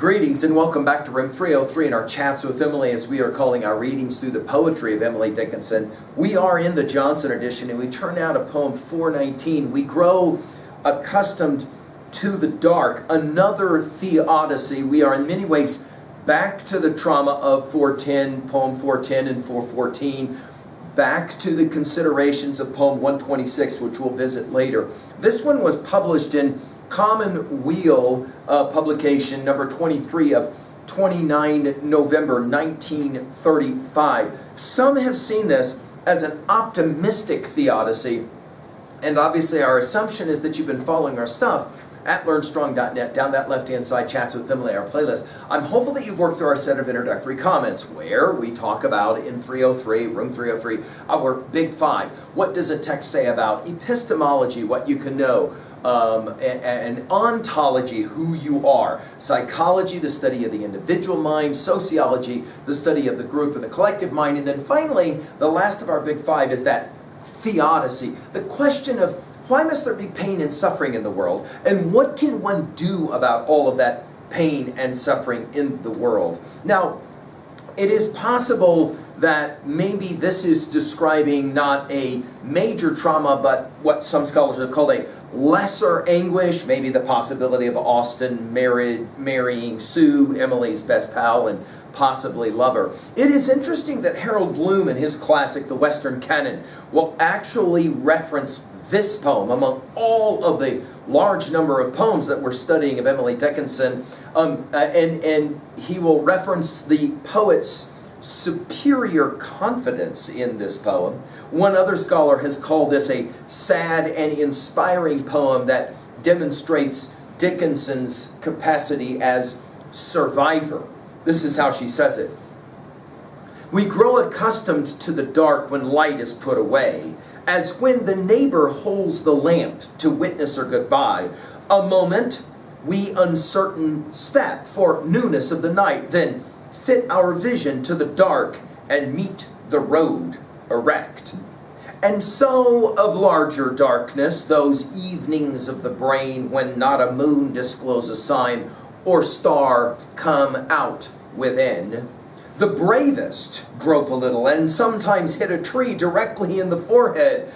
Greetings and welcome back to Room 303 in our chats with Emily, as we are calling our readings through the poetry of Emily Dickinson. We are in the Johnson edition and we turn now to poem 419. We grow accustomed to the dark, another theodicy. We are in many ways back to the trauma of 410, poem 410 and 414, back to the considerations of poem 126, which we'll visit later. This one was published in Commonweal publication number 23 of 29 November 1935. Some have seen this as an optimistic theodicy, and obviously our assumption is that you've been following our stuff at learnstrong.net, down that left-hand side, Chats with Emily, our playlist. I'm hopeful that you've worked through our set of introductory comments where we talk about, in 303, room 303, our big five. What does a text say about epistemology, what you can know, and ontology, who you are, psychology, the study of the individual mind, sociology, the study of the group and the collective mind, and then finally, the last of our big five is that theodicy, the question of why must there be pain and suffering in the world, and what can one do about all of that pain and suffering in the world? Now, it is possible that maybe this is describing not a major trauma, but what some scholars have called a lesser anguish, maybe the possibility of Austin marrying Sue, Emily's best pal and possibly lover. It is interesting that Harold Bloom in his classic, The Western Canon, will actually reference this poem among all of the large number of poems that we're studying of Emily Dickinson, and he will reference the poet's superior confidence in this poem. One other scholar has called this a sad and inspiring poem that demonstrates Dickinson's capacity as survivor. This is how she says it. We grow accustomed to the dark when light is put away, as when the neighbor holds the lamp to witness her goodbye. A moment, we uncertain step for newness of the night, then fit our vision to the dark and meet the road erect. And so of larger darkness, those evenings of the brain when not a moon discloses sign or star come out within. The bravest grope a little and sometimes hit a tree directly in the forehead.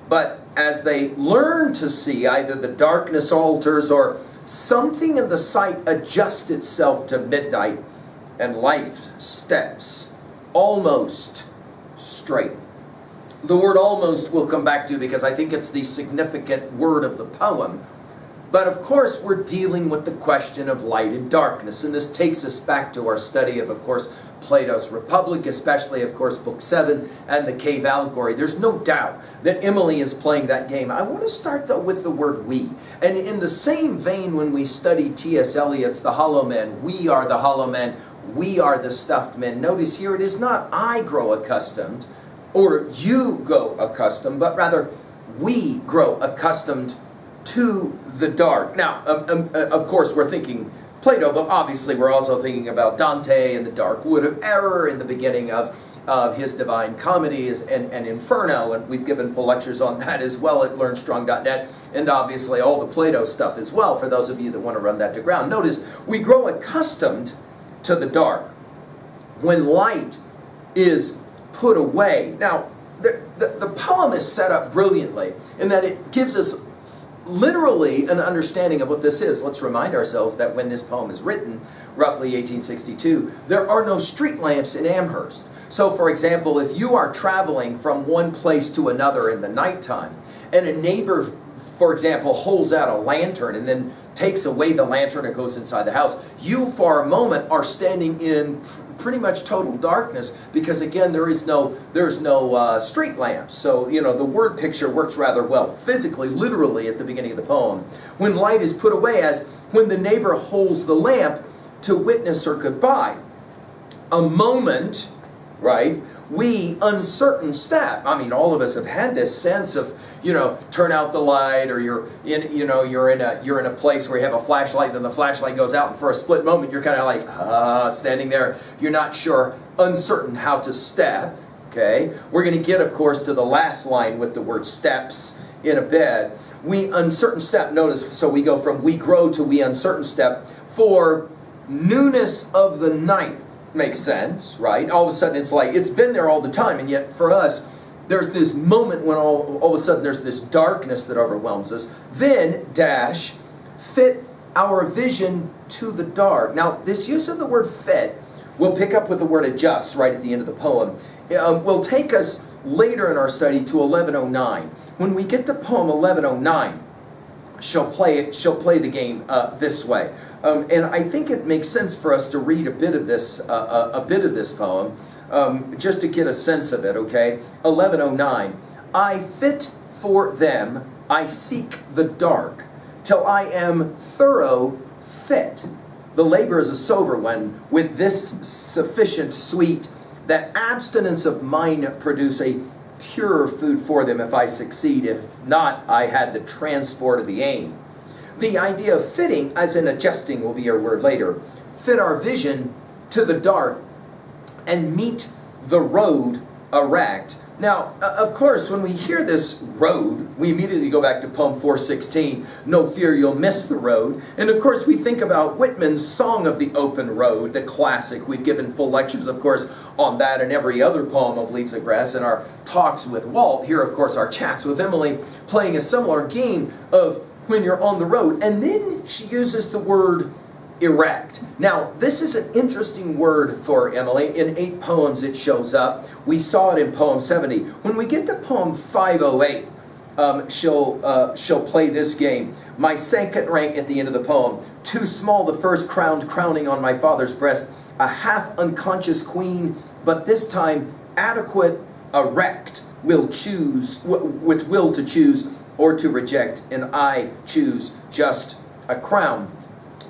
But as they learn to see, either the darkness alters or something in the sight adjusts itself to midnight, and life steps almost straight. The word almost we'll come back to because I think it's the significant word of the poem. But of course, we're dealing with the question of light and darkness, and this takes us back to our study of course, Plato's Republic, especially, of course, Book 7 and the Cave Allegory. There's no doubt that Emily is playing that game. I want to start, though, with the word we. And in the same vein, when we study T.S. Eliot's The Hollow Men, we are the hollow men, we are the stuffed men. Notice here, it is not I grow accustomed, or you grow accustomed, but rather we grow accustomed to the dark. Now, of course, we're thinking Plato, but obviously we're also thinking about Dante and the dark wood of error in the beginning of his Divine Comedies and Inferno, and we've given full lectures on that as well at learnstrong.net, and obviously all the Plato stuff as well for those of you that want to run that to ground. Notice, we grow accustomed to the dark when light is put away. Now, the poem is set up brilliantly in that it gives us literally an understanding of what this is. Let's remind ourselves that when this poem is written, roughly 1862, there are no street lamps in Amherst. So, for example, if you are traveling from one place to another in the nighttime, and a neighbor, for example, holds out a lantern and then takes away the lantern and goes inside the house, you for a moment are standing in pretty much total darkness because, again, there's no street lamps. So, the word picture works rather well physically, literally at the beginning of the poem. When light is put away, as when the neighbor holds the lamp to witness her goodbye. A moment, right? We uncertain step. I mean, all of us have had this sense of, turn out the light, or you're in a place where you have a flashlight, and then the flashlight goes out, and for a split moment you're kind of like standing there. You're not sure, uncertain how to step. Okay, we're going to get, of course, to the last line with the word steps in a bit. We uncertain step. Notice, so we go from we grow to we uncertain step. For newness of the night. Makes sense, right? All of a sudden it's like, it's been there all the time, and yet for us, there's this moment when all of a sudden there's this darkness that overwhelms us. Then, dash, fit our vision to the dark. Now, this use of the word fit, we'll pick up with the word adjusts right at the end of the poem, will take us later in our study to 1109. When we get to poem 1109, she'll play the game this way. And I think it makes sense for us to read a bit of this poem, just to get a sense of it, okay? 1109. I fit for them, I seek the dark, till I am thorough fit. The labor is a sober one, with this sufficient sweet, that abstinence of mine produce a purer food for them if I succeed. If not, I had the transport of the aim. The idea of fitting, as in adjusting will be our word later, fit our vision to the dark and meet the road erect. Now, of course, when we hear this road, we immediately go back to poem 416, no fear you'll miss the road. And of course, we think about Whitman's Song of the Open Road, the classic. We've given full lectures, of course, on that and every other poem of Leaves of Grass in our talks with Walt. Here, of course, our chats with Emily, playing a similar game of when you're on the road. And then she uses the word erect. Now, this is an interesting word for Emily. In 8 poems it shows up. We saw it in poem 70. When we get to poem 508, she'll play this game. My second rank at the end of the poem. Too small the first crowned crowning on my father's breast. A half unconscious queen, but this time adequate, erect, will choose, with will to choose or to reject, and I choose just a crown.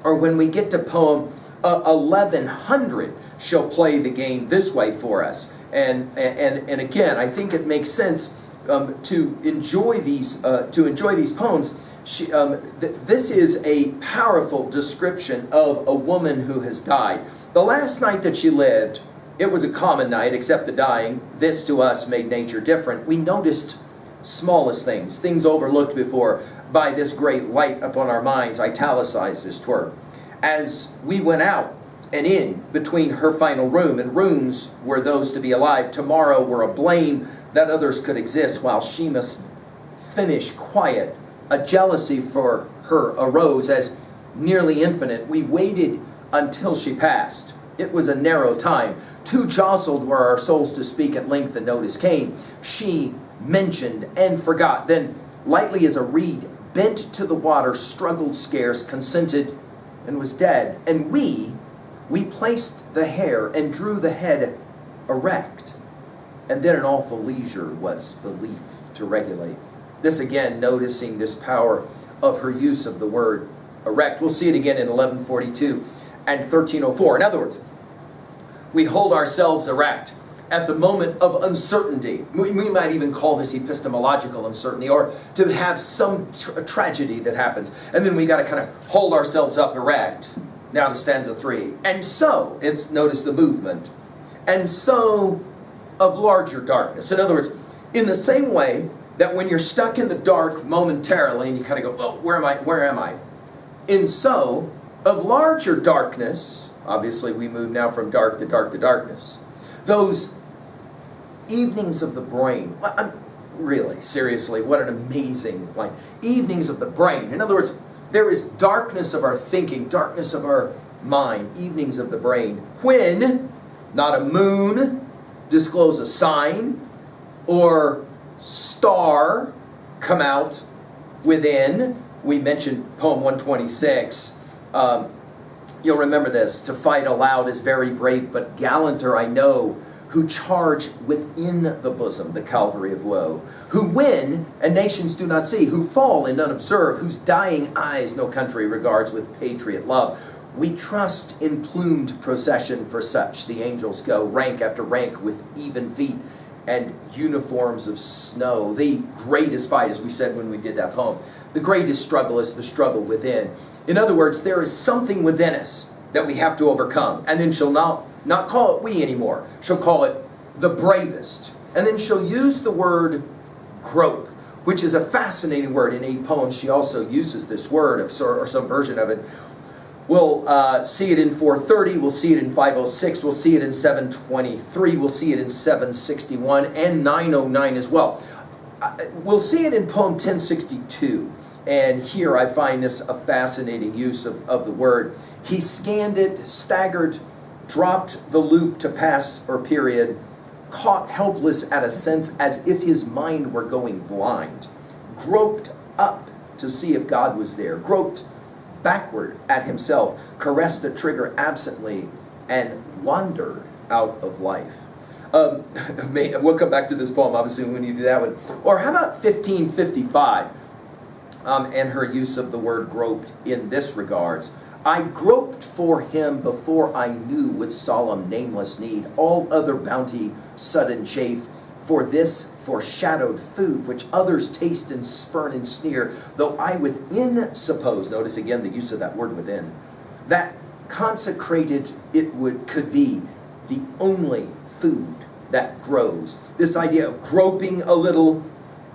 Or when we get to poem 1100, she'll play the game this way for us. And again, I think it makes sense to enjoy these poems. This is a powerful description of a woman who has died. The last night that she lived, it was a common night, except the dying. This to us made nature different. We noticed smallest things, things overlooked before, by this great light upon our minds, italicized as 'twere. As we went out and in between her final room, and rooms were those to be alive, tomorrow were a blame that others could exist, while she must finish quiet. A jealousy for her arose as nearly infinite. We waited until she passed. It was a narrow time. Too jostled were our souls to speak at length, the notice came. She mentioned and forgot, then lightly as a reed bent to the water, struggled scarce, consented, and was dead. And we placed the hair and drew the head erect. And then an awful leisure was belief to regulate. This again, noticing this power of her use of the word erect. We'll see it again in 1142 and 1304. In other words, we hold ourselves erect at the moment of uncertainty. We might even call this epistemological uncertainty, or to have some tragedy that happens. And then we got to kind of hold ourselves up erect. Now to stanza 3. And so, notice the movement. And so, of larger darkness. In other words, in the same way that when you're stuck in the dark momentarily, and you kind of go, oh, where am I? In so, of larger darkness, obviously we move now from dark to dark to darkness. Those evenings of the brain. Really, seriously, what an amazing line. Evenings of the brain. In other words, there is darkness of our thinking, darkness of our mind, evenings of the brain. When not a moon disclose a sign, or star come out within. We mentioned poem 126. You'll remember this. To fight aloud is very brave, but gallanter I know, who charge within the bosom the Calvary of woe, who win and nations do not see, who fall and unobserved, whose dying eyes no country regards with patriot love. We trust in plumed procession for such. The angels go rank after rank with even feet and uniforms of snow. The greatest fight, as we said when we did that poem, the greatest struggle is the struggle within. In other words, there is something within us that we have to overcome. And then she'll not call it we anymore. She'll call it the bravest. And then she'll use the word grope, which is a fascinating word. In 8 poems, she also uses this word, or some version of it. We'll see it in 430, we'll see it in 506, we'll see it in 723, we'll see it in 761 and 909 as well. We'll see it in poem 1062, and here I find this a fascinating use of the word. He scanned it, staggered, dropped the loop to pass or period, caught helpless at a sense as if his mind were going blind, groped up to see if God was there, groped backward at himself, caressed the trigger absently, and wandered out of life. We'll come back to this poem, obviously, when you do that one. Or how about 1555, and her use of the word groped in this regards. I groped for him before I knew with solemn nameless need all other bounty sudden chafe, for this foreshadowed food which others taste and spurn and sneer, though I within suppose, notice again the use of that word within, that consecrated could be the only food that grows. This idea of groping a little,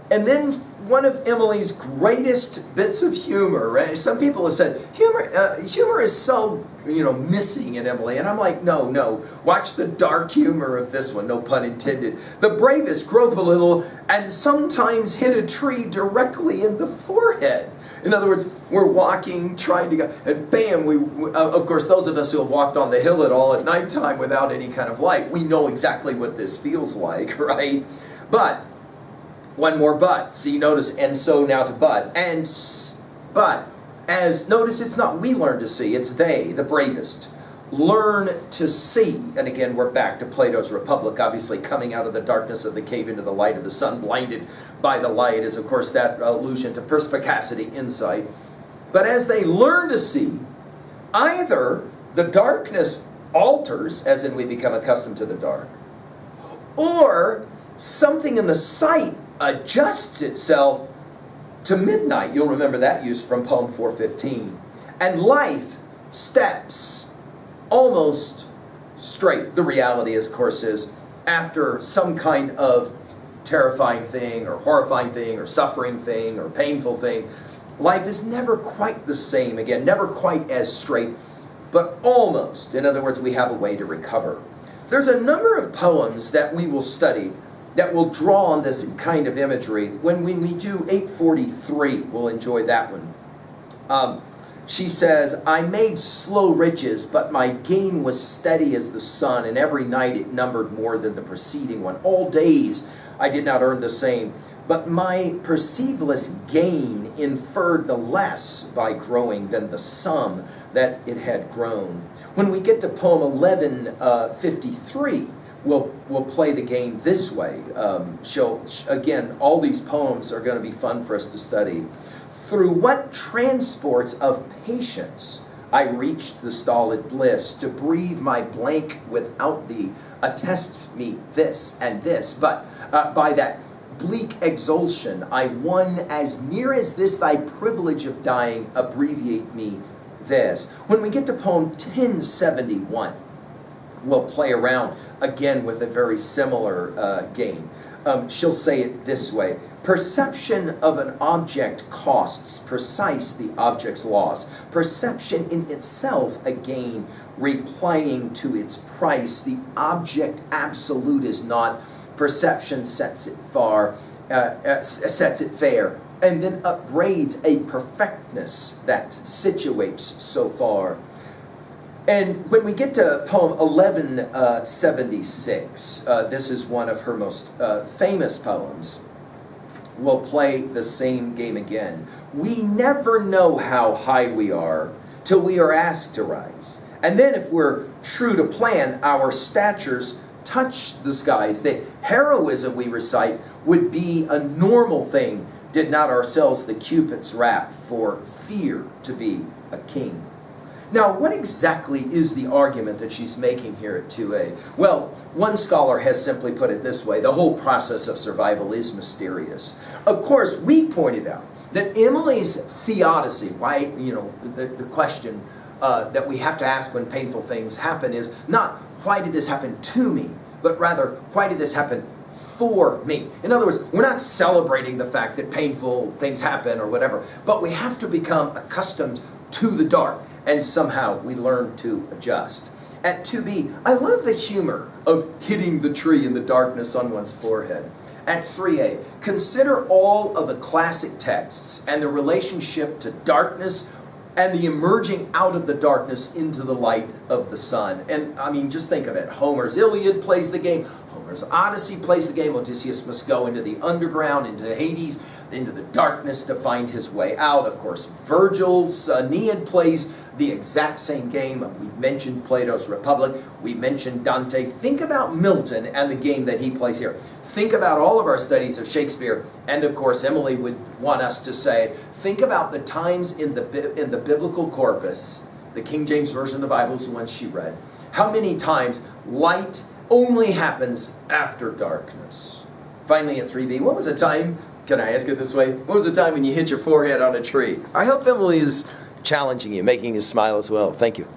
and then one of Emily's greatest bits of humor, right? Some people have said, humor is so, missing in Emily. And I'm like, no. Watch the dark humor of this one, no pun intended. The bravest grope a little and sometimes hit a tree directly in the forehead. In other words, we're walking, trying to go, and bam, of course, those of us who have walked on the hill at all at nighttime without any kind of light, we know exactly what this feels like, right? But one more but. See, notice, and so now to but. But, as, notice it's not we learn to see, it's they, the bravest, learn to see. And again, we're back to Plato's Republic, obviously coming out of the darkness of the cave into the light of the sun, blinded by the light is, of course, that allusion to perspicacity, insight. But as they learn to see, either the darkness alters, as in we become accustomed to the dark, or something in the sight adjusts itself to midnight. You'll remember that use from poem 415. And life steps almost straight. The reality, of course, is after some kind of terrifying thing or horrifying thing or suffering thing or painful thing, life is never quite the same again, never quite as straight, but almost. In other words, we have a way to recover. There's a number of poems that we will study that will draw on this kind of imagery. When we do 843, we'll enjoy that one. She says, I made slow riches, but my gain was steady as the sun, and every night it numbered more than the preceding one. All days I did not earn the same, but my perceiveless gain inferred the less by growing than the sum that it had grown. When we get to poem 1153, we'll play the game this way. Again, all these poems are going to be fun for us to study. Through what transports of patience I reached the stolid bliss, to breathe my blank without thee, attest me this and this. But by that bleak exulsion I won as near as this thy privilege of dying, abbreviate me this. When we get to poem 1071, we'll play around again with a very similar game. She'll say it this way. Perception of an object costs precise the object's loss. Perception in itself, again, replying to its price. The object absolute is not. Perception sets it sets it fair, and then upbraids a perfectness that situates so far. And when we get to poem 1176, this is one of her most famous poems. We'll play the same game again. We never know how high we are till we are asked to rise. And then if we're true to plan, our statures touch the skies. The heroism we recite would be a normal thing, did not ourselves the Cupid's rap for fear to be a king. Now, what exactly is the argument that she's making here at 2a? Well, one scholar has simply put it this way: the whole process of survival is mysterious. Of course, we've pointed out that Emily's theodicy, why, the question that we have to ask when painful things happen is not, why did this happen to me? But rather, why did this happen for me? In other words, we're not celebrating the fact that painful things happen or whatever, but we have to become accustomed to the dark. and somehow we learn to adjust. At 2b, I love the humor of hitting the tree in the darkness on one's forehead. At 3a, consider all of the classic texts and the relationship to darkness and the emerging out of the darkness into the light of the sun. And I mean, just think of it. Homer's Iliad plays the game. Homer's Odyssey plays the game. Odysseus must go into the underground, into Hades, into the darkness to find his way out. Of course, Virgil's Aeneid plays the exact same game. We mentioned Plato's Republic. We mentioned Dante. Think about Milton and the game that he plays here. Think about all of our studies of Shakespeare. And of course, Emily would want us to say, think about the times in the biblical corpus. The King James Version of the Bible is the one she read. How many times light only happens after darkness? Finally, at 3b, what was a time, can I ask it this way? What was a time when you hit your forehead on a tree? I hope Emily is challenging you, making you smile as well. Thank you.